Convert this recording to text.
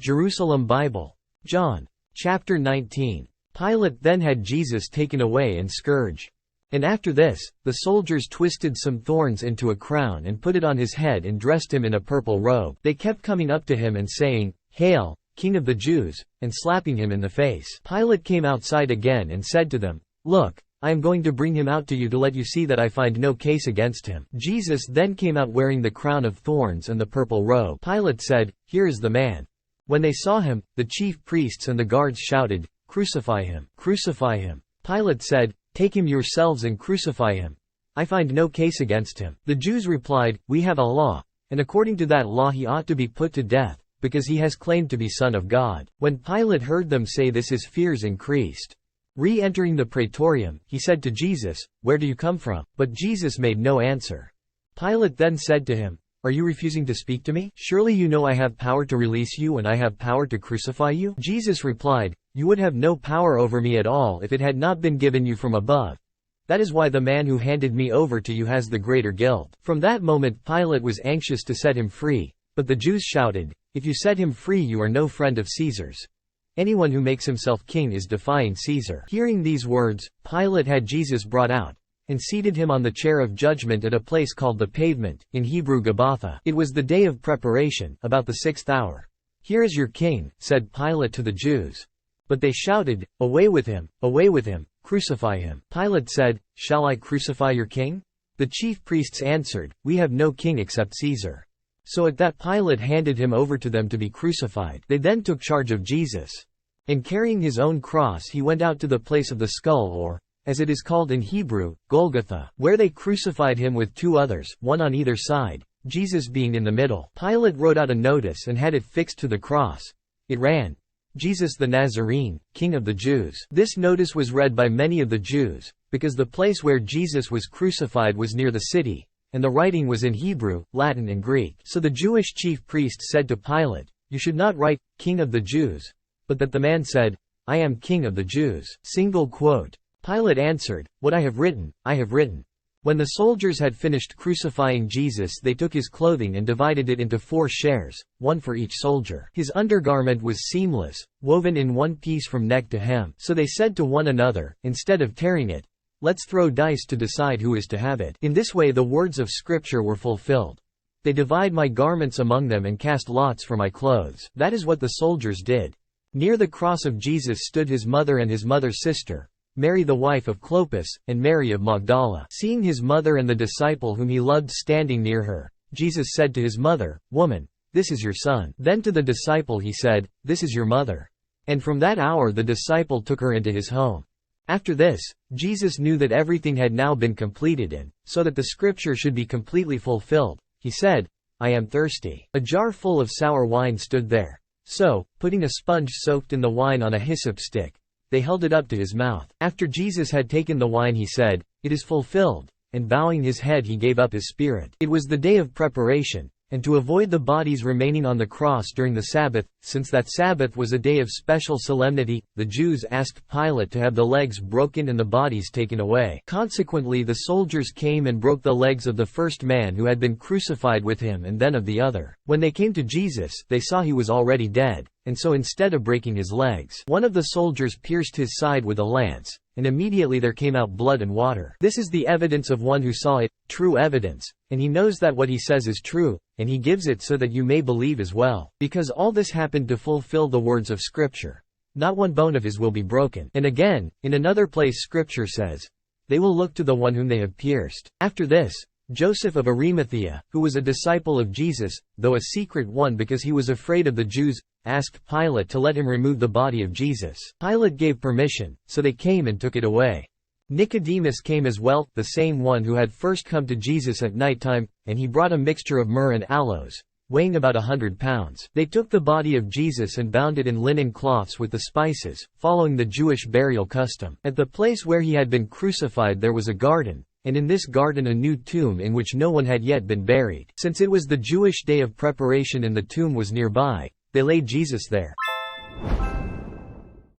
Jerusalem Bible. John. Chapter 19. Pilate then had Jesus taken away and scourged. And after this, the soldiers twisted some thorns into a crown and put it on his head and dressed him in a purple robe. They kept coming up to him and saying, "Hail, King of the Jews," and slapping him in the face. Pilate came outside again and said to them, "Look, I am going to bring him out to you to let you see that I find no case against him." Jesus then came out wearing the crown of thorns and the purple robe. Pilate said, "Here is the man." When they saw him, the chief priests and the guards shouted, "Crucify him! Crucify him!" Pilate said, "Take him yourselves and crucify him. I find no case against him." The Jews replied, "We have a law, and according to that law he ought to be put to death, because he has claimed to be Son of God." When Pilate heard them say this, his fears increased. Re-entering the praetorium, he said to Jesus, "Where do you come from?" But Jesus made no answer. Pilate then said to him, "Are you refusing to speak to me? Surely you know I have power to release you and I have power to crucify you." Jesus replied, "You would have no power over me at all if it had not been given you from above. That is why the man who handed me over to you has the greater guilt." From that moment Pilate was anxious to set him free, but the Jews shouted, "If you set him free you are no friend of Caesar's. Anyone who makes himself king is defying Caesar." Hearing these words, Pilate had Jesus brought out, and seated him on the chair of judgment at a place called the Pavement, in Hebrew Gabbatha. It was the day of preparation, about the 6th hour. "Here is your king," said Pilate to the Jews. But they shouted, "Away with him! Away with him! Crucify him!" Pilate said, "Shall I crucify your king?" The chief priests answered, "We have no king except Caesar." So at that Pilate handed him over to them to be crucified. They then took charge of Jesus. And carrying his own cross he went out to the place of the skull, or, as it is called in Hebrew, Golgotha, where they crucified him with two others, one on either side, Jesus being in the middle. Pilate wrote out a notice and had it fixed to the cross. It ran, "Jesus the Nazarene, King of the Jews." This notice was read by many of the Jews, because the place where Jesus was crucified was near the city, and the writing was in Hebrew, Latin and Greek. So the Jewish chief priests said to Pilate, "You should not write, 'King of the Jews,' but that the man said, 'I am King of the Jews.'" Single quote. Pilate answered, "What I have written, I have written." When the soldiers had finished crucifying Jesus, they took his clothing and divided it into 4 shares, one for each soldier. His undergarment was seamless, woven in one piece from neck to hem. So they said to one another, instead of tearing it, "Let's throw dice to decide who is to have it." In this way the words of Scripture were fulfilled. "They divide my garments among them and cast lots for my clothes." That is what the soldiers did. Near the cross of Jesus stood his mother and his mother's sister, Mary the wife of Clopas, and Mary of Magdala. Seeing his mother and the disciple whom he loved standing near her, Jesus said to his mother, "Woman, this is your son." Then to the disciple he said, "This is your mother." And from that hour the disciple took her into his home. After this, Jesus knew that everything had now been completed, and, so that the Scripture should be completely fulfilled, he said, "I am thirsty." A jar full of sour wine stood there. So, putting a sponge soaked in the wine on a hyssop stick, they held it up to his mouth. After Jesus had taken the wine he said, "It is fulfilled," and bowing his head he gave up his spirit. It was the day of preparation, and to avoid the bodies remaining on the cross during the Sabbath, since that Sabbath was a day of special solemnity, the Jews asked Pilate to have the legs broken and the bodies taken away. Consequently the soldiers came and broke the legs of the first man who had been crucified with him and then of the other. When they came to Jesus, they saw he was already dead, and so instead of breaking his legs, one of the soldiers pierced his side with a lance, and immediately there came out blood and water. This is the evidence of one who saw it, true evidence, and he knows that what he says is true, and he gives it so that you may believe as well. Because all this happened to fulfill the words of Scripture. Not one bone of his will be broken. And again, in another place Scripture says, "They will look to the one whom they have pierced." After this, Joseph of Arimathea, who was a disciple of Jesus, though a secret one because he was afraid of the Jews, asked Pilate to let him remove the body of Jesus. Pilate gave permission, so they came and took it away. Nicodemus came as well, the same one who had first come to Jesus at night time, and he brought a mixture of myrrh and aloes, weighing about 100 pounds. They took the body of Jesus and bound it in linen cloths with the spices, following the Jewish burial custom. At the place where he had been crucified there was a garden, and in this garden a new tomb in which no one had yet been buried. Since it was the Jewish day of preparation and the tomb was nearby, they laid Jesus there.